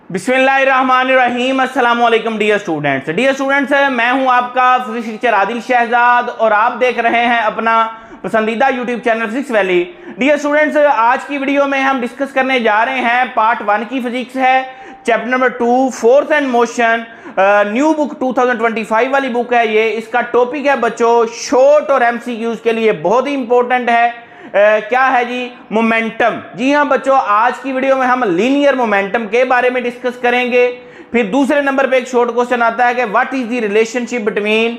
बिस्मिल्लाहिर्रहमानिर्रहीम। अस्सलाम वालेकुम डियर स्टूडेंट्स, मैं हूं आपका फिजिक्स टीचर आदिल शहजाद और आप देख रहे हैं अपना पसंदीदा YouTube channel physics valley. Dear students, आज की वीडियो में हम डिस्कस करने जा रहे हैं पार्ट 1 की फिजिक्स है, chapter number 2 force and motion. New book 2025 वाली बुक है ये। इसका टॉपिक है बच्चों शॉर्ट और एमसीक्यूज के लिए बहुत ही इंपॉर्टेंट है। क्या है जी? मोमेंटम। जी हाँ बच्चों, आज की वीडियो में हम लीनियर मोमेंटम के बारे में डिस्कस करेंगे। फिर दूसरे नंबर पे एक शॉर्ट क्वेश्चन आता है कि what is the relationship between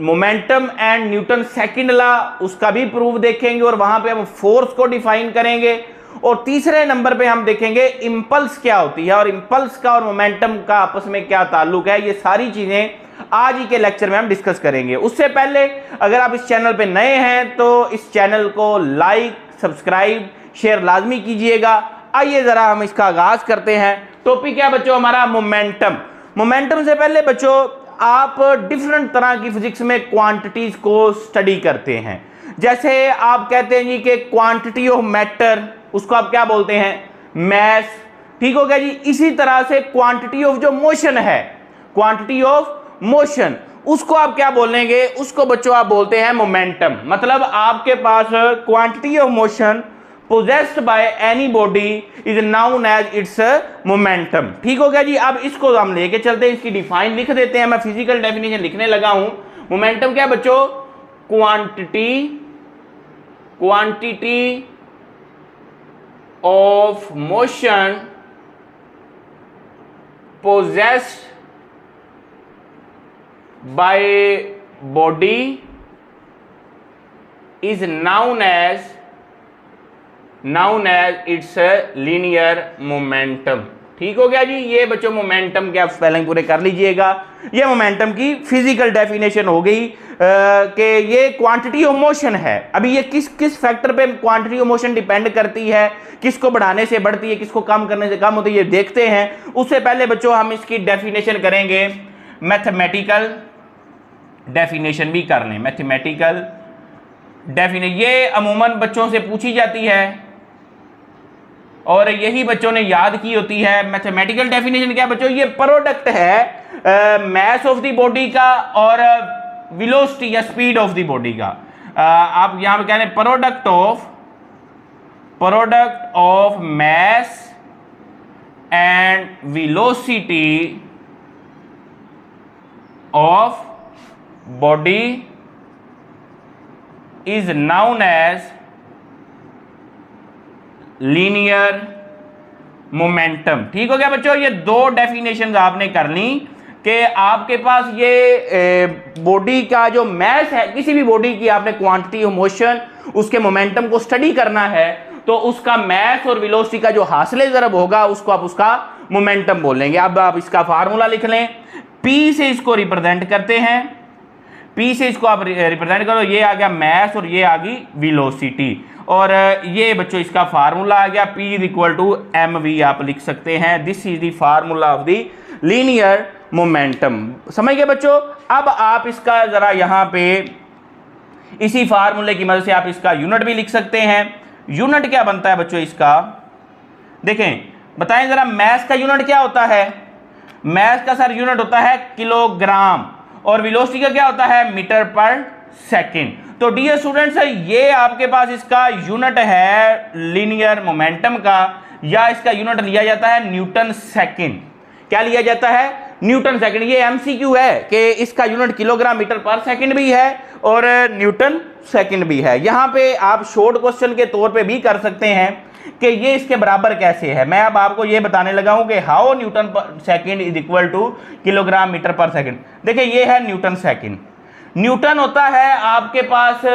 momentum and Newton second law, उसका भी प्रूफ देखेंगे और वहां पे हम फोर्स को डिफाइन करेंगे। और तीसरे नंबर पे हम देखेंगे इंपल्स क्या होती है और इंपल्स का और मोमेंटम का आपस में क्या ताल्लुक है। ये सारी चीजें आज ही के लेक्चर में हम डिस्कस करेंगे। उससे पहले अगर आप इस चैनल पे नए हैं तो इस चैनल को लाइक, सब्सक्राइब, शेयर लाजमी कीजिएगा। आइए जरा हम इसका आगाज करते हैं। टॉपिक है बच्चों हमारा मोमेंटम। मोमेंटम से पहले बच्चों आप डिफरेंट तरह की फिजिक्स में क्वांटिटीज को स्टडी करते हैं। जैसे आप कहते हैं जी कि क्वांटिटी ऑफ मैटर, उसको आप क्या बोलते हैं? मैस। ठीक हो गया जी। इसी तरह से क्वांटिटी ऑफ जो मोशन है, क्वांटिटी ऑफ मोशन, उसको आप क्या बोलेंगे? उसको बच्चों आप बोलते हैं मोमेंटम। मतलब आपके पास quantity of motion possessed by any body is known as its momentum. ठीक हो गया जी। अब इसको हम लेके चलते हैं, इसकी डिफाइन लिख देते हैं। मैं फिजिकल डेफिनेशन लिखने लगा हूं। मोमेंटम क्या है बच्चों? Quantity of motion possessed by body is known as its linear momentum। ठीक हो गया जी। ये बच्चों मोमेंटम के आप स्पेलिंग पूरे कर लीजिएगा। ये मोमेंटम की फिजिकल डेफिनेशन हो गई कि ये क्वांटिटी ऑफ मोशन है। अभी ये किस फैक्टर पे क्वांटिटी ऑफ मोशन डिपेंड करती है, किसको बढ़ाने से बढ़ती है, किसको कम करने से कम होती है, ये देखते हैं। उससे पहले बच्चों हम इसकी डेफिनेशन करेंगे, मैथमेटिकल डेफिनेशन भी कर लें। मैथमेटिकल डेफिनेशन ये अमूमन बच्चों से पूछी जाती है और यही बच्चों ने याद की होती है। मैथमेटिकल डेफिनेशन क्या बच्चों? ये प्रोडक्ट है मास ऑफ द बॉडी का और वेलोसिटी या स्पीड ऑफ द बॉडी का। आप यहां पे कह रहे हैं product of mass and velocity of body is known as linear momentum. ठीक हो गया बच्चों। ये दो डेफिनेशन आपने कर ली कि आपके पास ये बॉडी का जो मैस है, किसी भी बॉडी की आपने क्वांटिटी ऑफ मोशन, उसके मोमेंटम को स्टडी करना है तो उसका मैस और वेलोसिटी का जो हासिले ज़रब होगा उसको आप उसका मोमेंटम बोलेंगे। अब आप इसका फार्मूला लिख लें। पी से इसको रिप्रेजेंट करते हैं, पी से इसको आप रिप्रेजेंट करो। ये आ गया मैस और ये आ गई वेलोसिटी और ये बच्चों इसका फार्मूला आ गया P is equal to mv। आप लिख सकते हैं this is the formula of the linear momentum. समझ गए बच्चों? अब आप इसका जरा यहां पे इसी फार्मूले की मदद से आप इसका यूनिट भी लिख सकते हैं। यूनिट क्या बनता है बच्चों इसका? देखें, बताएं जरा, मैस का यूनिट क्या होता है? मैस का सर यूनिट होता है किलोग्राम और वेलोसिटी का क्या होता है? मीटर पर सेकेंड। तो डियर स्टूडेंट्स, ये आपके पास इसका यूनिट है लीनियर मोमेंटम का, या इसका यूनिट लिया जाता है न्यूटन सेकंड। क्या लिया जाता है? Newton second. ये एमसीक्यू है कि इसका unit kilogram metre per second भी है और न्यूटन सेकंड भी है। यहां पे आप शॉर्ट क्वेश्चन के तौर पे भी कर सकते हैं कि ये इसके बराबर कैसे है। मैं अब आपको ये बताने लगा हूं कि how Newton second is equal to kilogram metre per second. देखिए ये है न्यूटन सेकंड। न्यूटन होता है आपके पास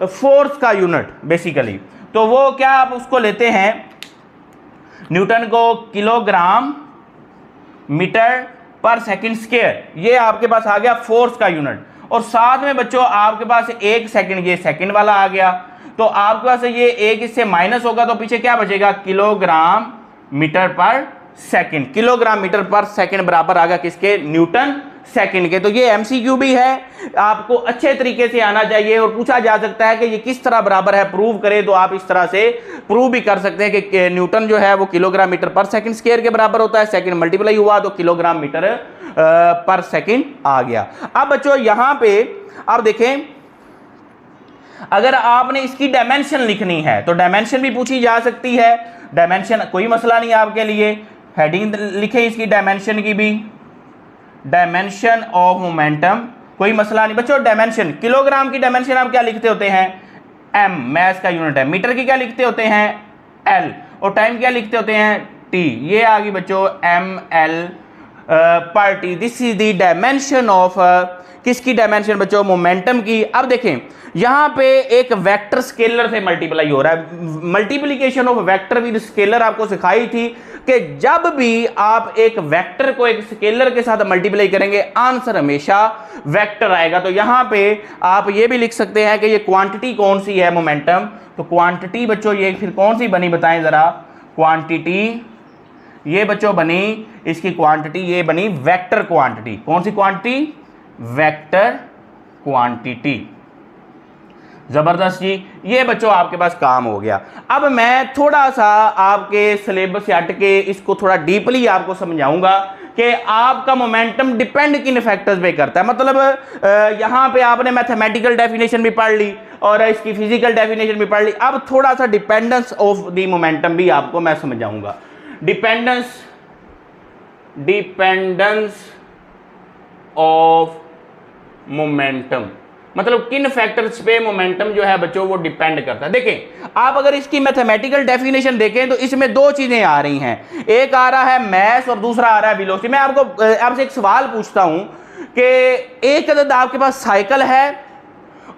फोर्स का यूनिट बेसिकली। तो वो क्या आप उसको लेते हैं न्यूटन को kilogram metre per second square. ये आपके पास आ गया फोर्स का यूनिट। और साथ में बच्चों आपके पास एक सेकंड, ये सेकंड वाला आ गया। तो आपके पास ये एक इससे माइनस होगा तो पीछे क्या बचेगा? Kilogram metre per second. Kilogram metre per second बराबर आ गया किसके? न्यूटन सेकंड के। तो ये एमसीक्यू भी है, आपको अच्छे तरीके से आना चाहिए और पूछा जा सकता है कि ये किस तरह बराबर है, प्रूव करें। तो आप इस तरह से प्रूव भी कर सकते हैं कि न्यूटन जो है वो kilogram metre per second square के बराबर होता है, सेकंड मल्टीप्लाई हुआ तो किलोग्राम मीटर पर सेकंड आ गया। अब बच्चों यहां पे अब देखें, अगर आपने इसकी डायमेंशन लिखनी है तो डायमेंशन भी पूछी जा सकती है। डायमेंशन कोई मसला नहीं आपके लिए, हेडिंग लिखें इसकी डायमेंशन की भी, डायमेंशन ऑफ मोमेंटम, कोई मसला नहीं बच्चों। डायमेंशन किलोग्राम की डायमेंशन आप क्या लिखते होते हैं, एम, मैस का यूनिट है। मीटर की क्या लिखते होते हैं, एल, और टाइम क्या लिखते होते हैं, टी। ये आ गई बच्चों एम एल पर T. This is the dimension of किसकी डायमेंशन बच्चों, मोमेंटम की। अब देखें यहां पे एक वेक्टर स्केलर से मल्टीप्लाई हो रहा है। Multiplication of vector with scalar आपको सिखाई थी कि जब भी आप एक वेक्टर को एक स्केलर के साथ मल्टीप्लाई करेंगे आंसर हमेशा वेक्टर आएगा। तो यहां पे आप ये भी लिख सकते हैं कि ये क्वांटिटी कौन सी है, मोमेंटम। तो क्वांटिटी बच्चों ये फिर कौन सी बनी बताएं जरा, क्वांटिटी ये बच्चों बनी, इसकी क्वांटिटी ये बनी वेक्टर क्वांटिटी। कौन सी क्वांटिटी, वेक्टर क्वांटिटी। जबरदस्त जी, ये बच्चों आपके पास काम हो गया। अब मैं थोड़ा सा आपके सिलेबस से हट के इसको थोड़ा डीपली आपको समझाऊंगा कि आपका मोमेंटम डिपेंड किन फैक्टर्स पे करता है। मतलब यहां पे आपने मैथमेटिकल डेफिनेशन भी पढ़ ली और इसकी फिजिकल डेफिनेशन भी पढ़ ली। अब थोड़ा सा डिपेंडेंस ऑफ द मोमेंटम भी आपको मैं समझाऊंगा। डिपेंडेंस ऑफ मोमेंटम मतलब किन फैक्टर्स पे मोमेंटम जो है बच्चों वो डिपेंड करता है। देखें आप अगर इसकी मैथमेटिकल डेफिनेशन देखें तो इसमें दो चीजें आ रही हैं, एक आ रहा है मैस और दूसरा आ रहा है वेलोसिटी। मैं आपसे एक सवाल पूछता हूं कि एक अदद आपके पास साइकिल है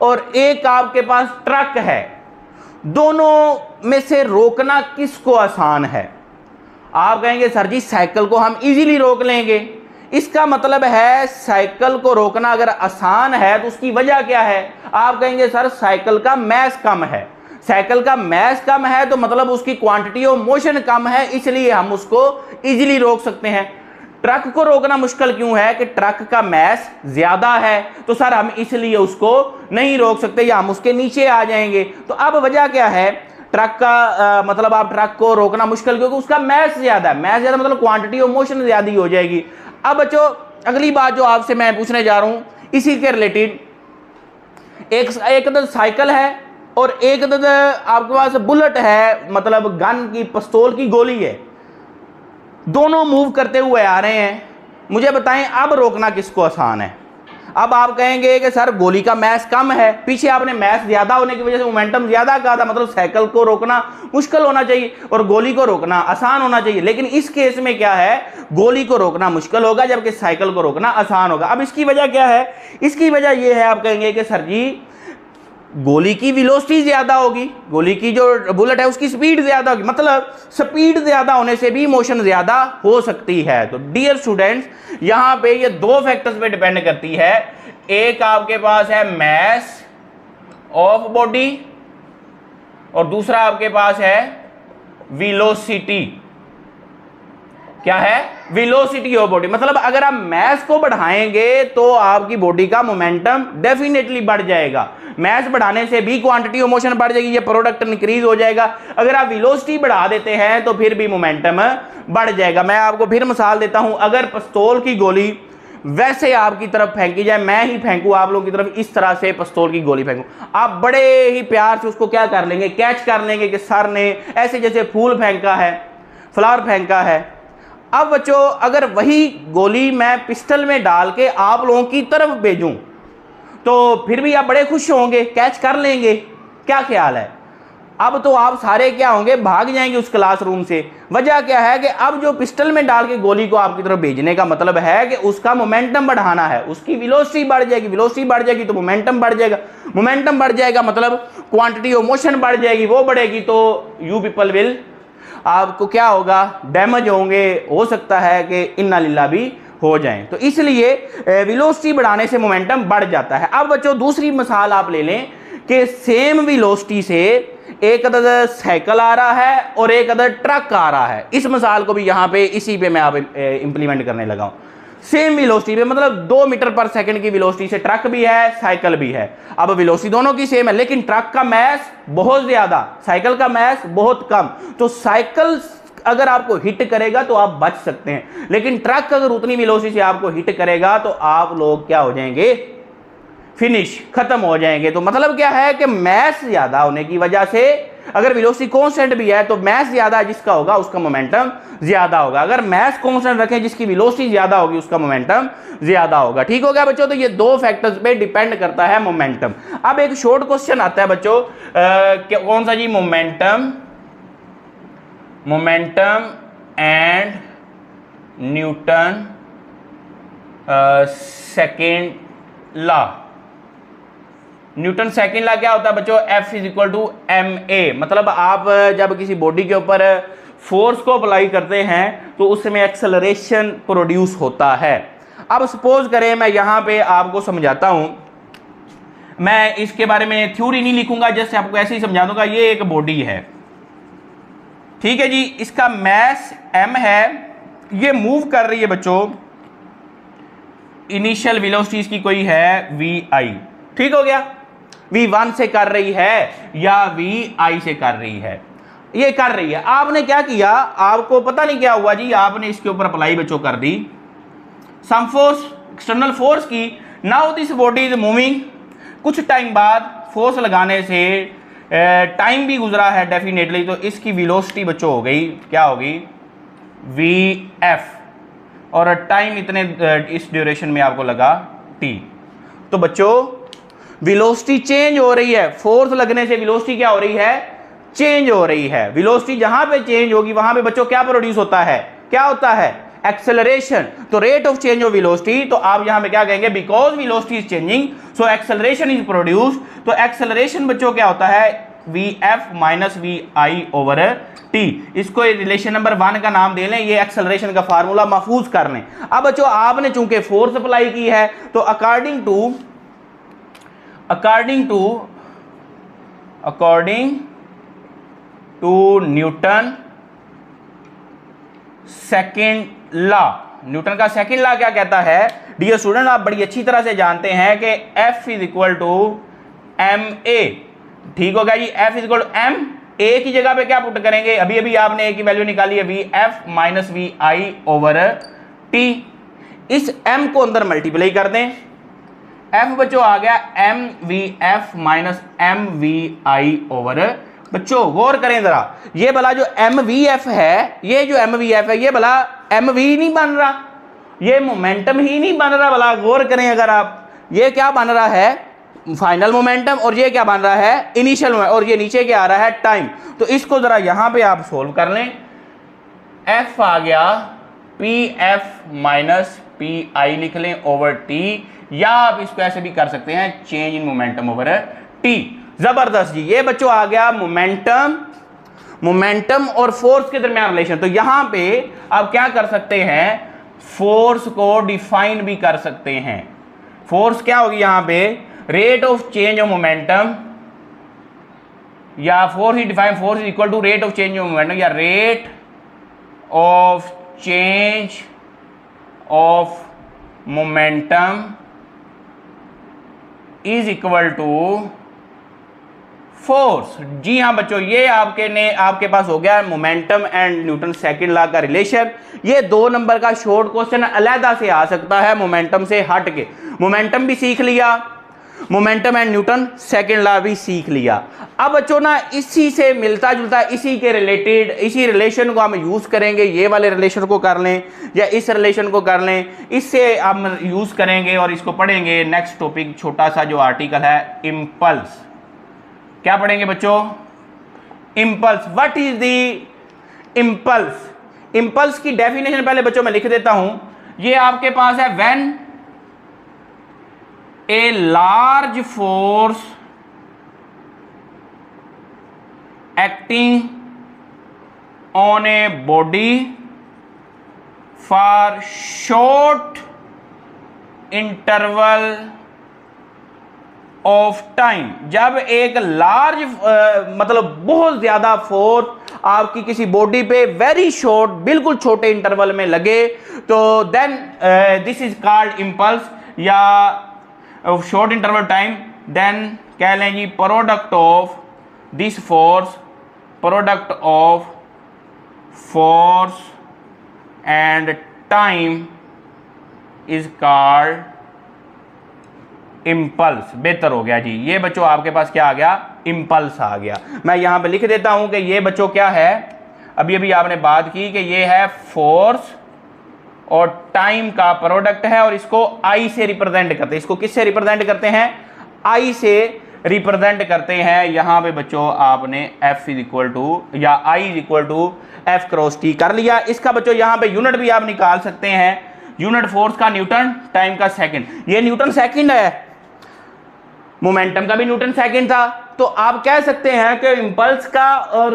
और एक आपके पास ट्रक है, दोनों में से रोकना किसको आसान है? आप कहेंगे सर जी साइकिल को हम इजीली रोक लेंगे। इसका मतलब है साइकिल को रोकना अगर आसान है तो उसकी वजह क्या है? आप कहेंगे सर साइकिल का मैस कम है। साइकिल का मैस कम है तो मतलब उसकी क्वांटिटी ऑफ मोशन कम है, इसलिए हम उसको इजीली रोक सकते हैं। ट्रक को रोकना मुश्किल क्यों है कि ट्रक का मैस ज्यादा है, तो सर हम इसलिए उसको नहीं रोक सकते या हम उसके नीचे आ जाएंगे। तो अब वजह क्या है? ट्रक का मतलब आप ट्रक को रोकना मुश्किल क्योंकि उसका मैस ज्यादा है। मैस ज्यादा मतलब क्वांटिटी ऑफ मोशन ज्यादा हो जाएगी। अब बच्चों अगली बात जो आपसे मैं पूछने जा रहा हूं इसी के रिलेटेड, एक अदद साइकिल है और एक अदद आपके पास बुलेट है, मतलब गन की पिस्तौल की गोली है, दोनों मूव करते हुए आ रहे हैं। मुझे बताएं अब रोकना किसको आसान है? अब आप कहेंगे कि सर गोली का मैस कम है, पीछे आपने मैस ज्यादा होने की वजह से मोमेंटम ज्यादा कहा था, मतलब साइकिल को रोकना मुश्किल होना चाहिए और गोली को रोकना आसान होना चाहिए। लेकिन इस केस में क्या है, गोली को रोकना मुश्किल होगा जबकि साइकिल को रोकना आसान होगा। अब इसकी वजह क्या है? इसकी वजह यह है, आप कहेंगे कि सर जी गोली की वेलोसिटी ज्यादा होगी, गोली की जो बुलेट है उसकी स्पीड ज्यादा होगी, मतलब स्पीड ज्यादा होने से भी मोशन ज्यादा हो सकती है। तो डियर स्टूडेंट्स यहां पे ये दो फैक्टर्स पे डिपेंड करती है। एक आपके पास है मैस ऑफ बॉडी और दूसरा आपके पास है वेलोसिटी। क्या है? Velocity of body. मतलब अगर आप मैस को बढ़ाएंगे तो आपकी बॉडी का मोमेंटम डेफिनेटली बढ़ जाएगा। मैस बढ़ाने से भी क्वांटिटी ऑफ मोशन बढ़ जाएगी, ये प्रोडक्ट इंक्रीज हो जाएगा। अगर आप वेलोसिटी बढ़ा देते हैं तो फिर भी मोमेंटम बढ़ जाएगा। मैं आपको फिर मिसाल देता हूं, अगर पिस्तौल की गोली वैसे आपकी तरफ फेंकी जाए, मैं ही फेंकूं आप लोगों की तरफ, इस तरह से पिस्तौल की गोली फेंकूं, आप बड़े ही प्यार से उसको क्या कर लेंगे, कैच कर लेंगे कि सर ने ऐसे जैसे फूल फेंका है, फ्लावर फेंका है। अब बच्चों अगर वही गोली मैं पिस्टल में डाल के आप लोगों की तरफ भेजूं तो फिर भी आप बड़े खुश होंगे, कैच कर लेंगे, क्या ख्याल है? अब तो आप सारे क्या होंगे, भाग जाएंगे उस क्लासरूम से। वजह क्या है कि अब जो पिस्टल में डाल के गोली को आपकी तरफ भेजने का मतलब है कि उसका मोमेंटम बढ़ाना है, उसकी वेलोसिटी बढ़ जाएगी, वेलोसिटी बढ़ जाएगी तो मोमेंटम बढ़ जाएगा, मोमेंटम बढ़ जाएगा मतलब क्वांटिटी ऑफ मोशन बढ़ जाएगी, वो बढ़ेगी तो यू पीपल विल, आपको क्या होगा, डैमेज होंगे, हो सकता है कि इन्ना लिल्लाह भी हो जाएं। तो इसलिए वेलोसिटी बढ़ाने से मोमेंटम बढ़ जाता है। अब बच्चों दूसरी मिसाल आप ले लें कि सेम वेलोसिटी से एक अदद साइकिल आ रहा है और एक अदद ट्रक आ रहा है। इस मिसाल को भी यहां पे इसी पे मैं आप इंप्लीमेंट करने लगा हूं। सेम वेलोसिटी पे, मतलब 2 मीटर पर सेकंड की वेलोसिटी से ट्रक भी है, साइकिल भी है। अब वेलोसिटी दोनों की सेम है, लेकिन ट्रक का मैस बहुत ज्यादा, साइकिल का मैस बहुत कम। तो साइकिल अगर आपको हिट करेगा तो आप बच सकते हैं, लेकिन ट्रक अगर उतनी वेलोसिटी से आपको हिट करेगा तो आप लोग क्या हो जाएंगे, फिनिश, खत्म हो जाएंगे। तो मतलब क्या है कि मैस ज्यादा होने की वजह से, अगर वेलोसिटी कांस्टेंट भी है तो मैस ज्यादा जिसका होगा उसका मोमेंटम ज्यादा होगा। अगर मैस कांस्टेंट रखें जिसकी वेलोसिटी ज्यादा होगी उसका मोमेंटम ज्यादा होगा। ठीक हो गया बच्चों। तो ये दो फैक्टर्स पे डिपेंड करता है मोमेंटम। अब एक शॉर्ट क्वेश्चन आता है बच्चों, कौन सा जी, momentum and Newton second law. Newton second law क्या होता है बच्चों, F is equal to ma। मतलब आप जब किसी बॉडी के ऊपर फोर्स को अप्लाई करते हैं तो उसमें एक्सेलरेशन प्रोड्यूस होता है। अब सपोज करें मैं यहां पे आपको समझाता हूं, मैं इसके बारे में थ्योरी नहीं लिखूंगा, जैसे आपको ऐसे ही समझा दूंगा। ये एक बॉडी है, ठीक है जी, इसका मैस m है, ये मूव कर रही है बच्चों, इनिशियल वेलोसिटी इसकी कोई है vi, ठीक हो गया, v1 से कर रही है या vi से कर रही है, ये कर रही है। आपने क्या किया, आपको पता नहीं क्या हुआ जी, आपने इसके ऊपर अप्लाई बच्चों कर दी सम फोर्स, एक्सटर्नल फोर्स की। Now this body is moving. कुछ टाइम बाद फोर्स लगाने से टाइम भी गुजरा है डेफिनेटली, तो इसकी वेलोसिटी बच्चों हो गई, क्या होगी, vf, और टाइम इतने इस ड्यूरेशन में आपको लगा t। तो बच्चों वेलोसिटी चेंज हो रही है, फोर्स लगने से वेलोसिटी क्या हो रही है, चेंज हो रही है। वेलोसिटी जहां पे चेंज होगी वहां पे बच्चों क्या प्रोड्यूस होता है, क्या होता है, एक्सेलरेशन। तो rate of change of velocity, तो आप यहां पे क्या कहेंगे, because velocity is changing so acceleration is produce. तो एक्सेलरेशन बच्चों क्या होता है, vf minus vi over t। इसको रिलेशन नंबर 1 का नाम दे लें, ये एक्सेलरेशन का फार्मूला महफूज कर लें। अब बच्चों आपने चूंकि फोर्स अप्लाई की है तो according to Newton second law, Newton का सेकेंड लॉ क्या कहता है, डियर स्टूडेंट आप बड़ी अच्छी तरह से जानते हैं कि F is equal to ma, ठीक होगा जी, F is equal to m, a की जगह पे क्या पुट करेंगे, अभी अभी आपने a की वैल्यू निकाली है vf minus vi over t। इस m को अंदर मल्टीप्लाई कर दें, f बच्चों आ गया mvf माइनस mvi ओवर। बच्चों गौर करें जरा, ये भला जो mvf है, ये जो mvf है, ये भला mv नहीं बन रहा, ये मोमेंटम ही नहीं बन रहा। भला गौर करें अगर आप, ये क्या बन रहा है, फाइनल मोमेंटम, और ये क्या बन रहा है, इनिशियल मोमेंटम, और ये नीचे क्या आ रहा है, टाइम। तो इसको जरा यहां पे आप सोल्व कर लें, f आ गया pf माइनस pi लिख लें ओवर t, या आप इसको ऐसे भी कर सकते हैं, change in momentum over t। जबरदस्त जी, ये बच्चों आ गया मोमेंटम और फोर्स के दरमियान रिलेशन। तो यहां पे आप क्या कर सकते हैं, फोर्स को डिफाइन भी कर सकते हैं। फोर्स क्या होगी यहां पे, rate of change of momentum, या फोर्स ही define, force is equal to rate of change of momentum, या rate of change of momentum is equal to force. जी हाँ बच्चों, ये आपके पास हो गया momentum and Newton second law का रिलेशन। ये 2 नंबर का शॉर्ट क्वेश्चन अलहदा से आ सकता है मोमेंटम से हट के। मोमेंटम भी सीख लिया, momentum and Newton second law भी सीख लिया। अब बच्चों ना इसी से मिलता जुलता, इसी के रिलेटेड, इसी रिलेशन को हम यूज करेंगे, ये वाले रिलेशन को कर लें या इस रिलेशन को कर लें, इससे हम यूज करेंगे और इसको पढ़ेंगे। नेक्स्ट टॉपिक छोटा सा जो आर्टिकल है, इंपल्स। क्या पढ़ेंगे बच्चों, impulse. What is the impulse. Impulse की डेफिनेशन पहले बच्चों मैं लिख देता हूं, ये आपके पास है, when a large force acting on a body for short interval of time. जब एक लार्ज मतलब बहुत ज्यादा फोर्स आपकी किसी बॉडी पे वेरी शॉर्ट, बिल्कुल छोटे इंटरवल में लगे, तो then this is called impulse या शॉर्ट इंटरवल टाइम। देन कह लें जी product of this force, product of force and time is called impulse. बेहतर हो गया जी, ये बच्चों आपके पास क्या आ गया, इम्पल्स आ गया। मैं यहां पे लिख देता हूं कि ये बच्चों क्या है, अभी अभी आपने बात की कि ये है फोर्स और टाइम का प्रोडक्ट है और इसको आई से रिप्रेजेंट करते हैं। इसको किससे रिप्रेजेंट करते हैं, आई से रिप्रेजेंट करते हैं। यहां पे बच्चों आपने F इज इक्वल टू या I is equal to F cross T कर लिया। इसका बच्चों यहां पे यूनिट भी आप निकाल सकते हैं, यूनिट फोर्स का न्यूटन, टाइम का सेकंड। ये न्यूटन सेकंड है, मोमेंटम का भी न्यूटन सेकंड था। तो आप कह सकते हैं कि इंपल्स का और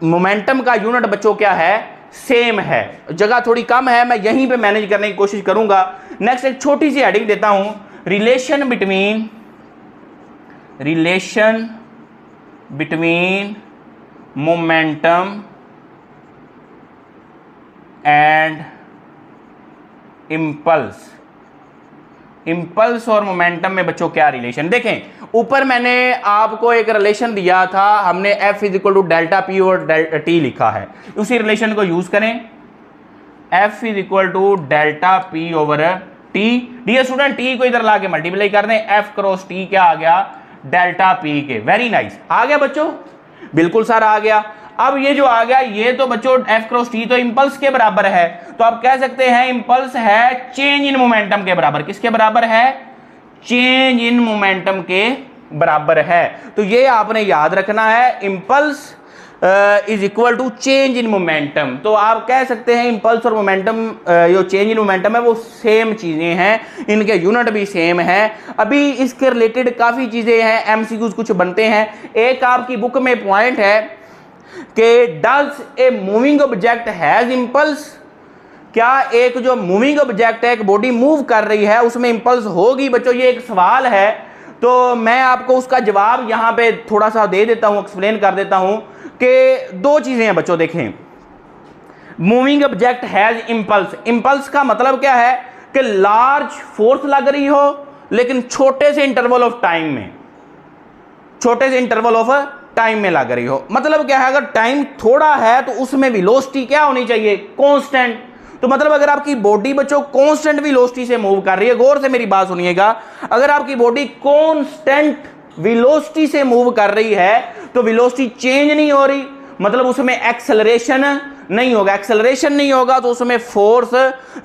मोमेंटम का यूनिट बच्चों क्या है, सेम है। जगह थोड़ी कम है, मैं यहीं पे मैनेज करने की कोशिश करूंगा। नेक्स्ट एक छोटी सी हेडिंग देता हूं, relation between momentum and impulse. Impulse और मोमेंटम में बच्चों क्या रिलेशन, देखें ऊपर मैंने आपको एक रिलेशन दिया था, हमने F is equal to delta P और टी लिखा है, उसी रिलेशन को यूज करें। F is equal to delta P over T. Dear student, T को इधर ला के मल्टीप्लाई कर दें, F क्रॉस टी क्या आ गया, डेल्टा पी के। वेरी नाइस, आ गया बच्चों, बिल्कुल सर आ गया। अब ये जो आ गया, ये तो बच्चों F क्रॉस टी तो इंपल्स के बराबर है, तो आप कह सकते हैं इंपल्स है चेंज इन मोमेंटम के बराबर। किसके बराबर है, चेंज इन मोमेंटम के बराबर है। तो ये आपने याद रखना है, impulse is equal to change in momentum. तो आप कह सकते हैं इंपल्स और मोमेंटम, जो चेंज इन मोमेंटम है वो सेम चीजें हैं, इनके यूनिट भी सेम है। अभी इसके रिलेटेड काफी चीजें हैं, एमसीक्यूज कुछ बनते हैं। एक आपकी बुक में पॉइंट है कि does a moving object has impulse, क्या एक जो मूविंग ऑब्जेक्ट है, एक बॉडी मूव कर रही है, उसमें इंपल्स होगी बच्चों, ये एक सवाल है। तो मैं आपको उसका जवाब यहां पे थोड़ा सा दे देता हूं, एक्सप्लेन कर देता हूं कि दो चीजें हैं बच्चों। देखें, moving object has impulse, impulse का मतलब क्या है कि लार्ज फोर्स लग रही हो लेकिन छोटे से इंटरवल ऑफ टाइम में, छोटे से इंटरवल ऑफ टाइम में लग रही हो। मतलब क्या है, अगर टाइम थोड़ा है तो उसमें वेलोसिटी क्या होनी चाहिए, कांस्टेंट। तो मतलब अगर आपकी बॉडी बच्चों कांस्टेंट वेलोसिटी से मूव कर रही है, गौर से मेरी बात सुनिएगा, अगर आपकी बॉडी कांस्टेंट वेलोसिटी से मूव कर रही है तो वेलोसिटी चेंज नहीं हो रही, मतलब उसमें एक्सेलरेशन नहीं होगा। एक्सेलरेशन नहीं होगा तो उसमें फोर्स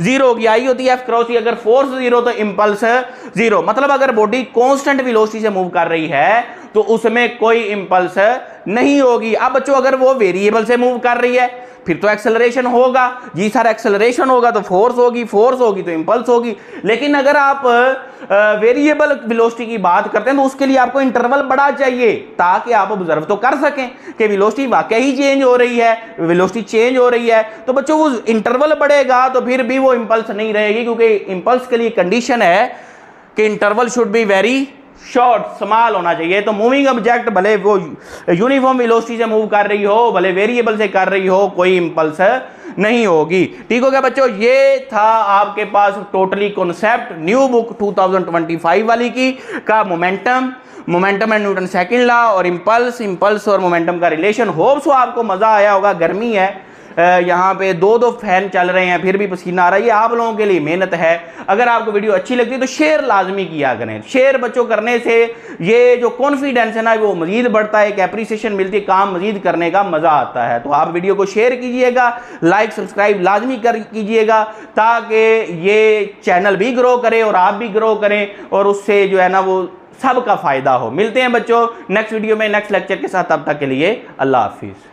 जीरो होगी, आई होती है F क्रॉस T। अगर फोर्स जीरो तो इंपल्स जीरो। मतलब अगर बॉडी कांस्टेंट वेलोसिटी से मूव कर रही है तो उसमें कोई इंपल्स नहीं होगी। अब बच्चों अगर वो वेरिएबल से मूव कर रही है फिर तो एक्सेलरेशन होगा। जी सर, एक्सेलरेशन होगा तो फोर्स होगी, फोर्स होगी तो इंपल्स होगी। लेकिन अगर आप वेरिएबल वेलोसिटी की बात करते हैं तो उसके लिए आपको इंटरवल बड़ा चाहिए ताकि आप ऑब्जर्व तो कर सकें कि वेलोसिटी वाकई ही चेंज हो रही है, वेलोसिटी चेंज हो रही है। तो बच्चों वो इंटरवल बढ़ेगा तो फिर भी वो इंपल्स नहीं रहेगी, क्योंकि इंपल्स के लिए कंडीशन है कि interval should be very short, small होना चाहिए। तो मूविंग ऑब्जेक्ट भले वो यूनिफॉर्म वेलोसिटी से मूव कर रही हो, भले वेरिएबल से कर रही हो, कोई इंपल्स नहीं होगी। ठीक हो गया बच्चों, ये था आपके पास टोटली कॉन्सेप्ट न्यू बुक 2025 वाली की का momentum and Newton second law और इंपल्स और मोमेंटम का रिलेशन। होप्स हो आपको मजा आया होगा। गर्मी है, यहाँ पे दो फैन चल रहे हैं फिर भी पसीना आ रहा है, ये आप लोगों के लिए मेहनत है। अगर आपको वीडियो अच्छी लगती है तो शेयर लाजमी किया करें। शेयर बच्चों करने से ये जो कॉन्फिडेंस है ना वो मजीद बढ़ता है, एक एप्रिसिएशन मिलती है, काम मजीद करने का मजा आता है। तो आप वीडियो को शेयर कीजिएगा, लाइक सब्सक्राइब लाजमी कीजिएगा ताकि ये चैनल भी ग्रो करे और आप भी ग्रो करें और उससे जो है ना वो सबका फायदा हो। मिलते हैं बच्चों नेक्स्ट वीडियो में नेक्स्ट लेक्चर के साथ, तब तक के लिए अल्लाह हाफिज।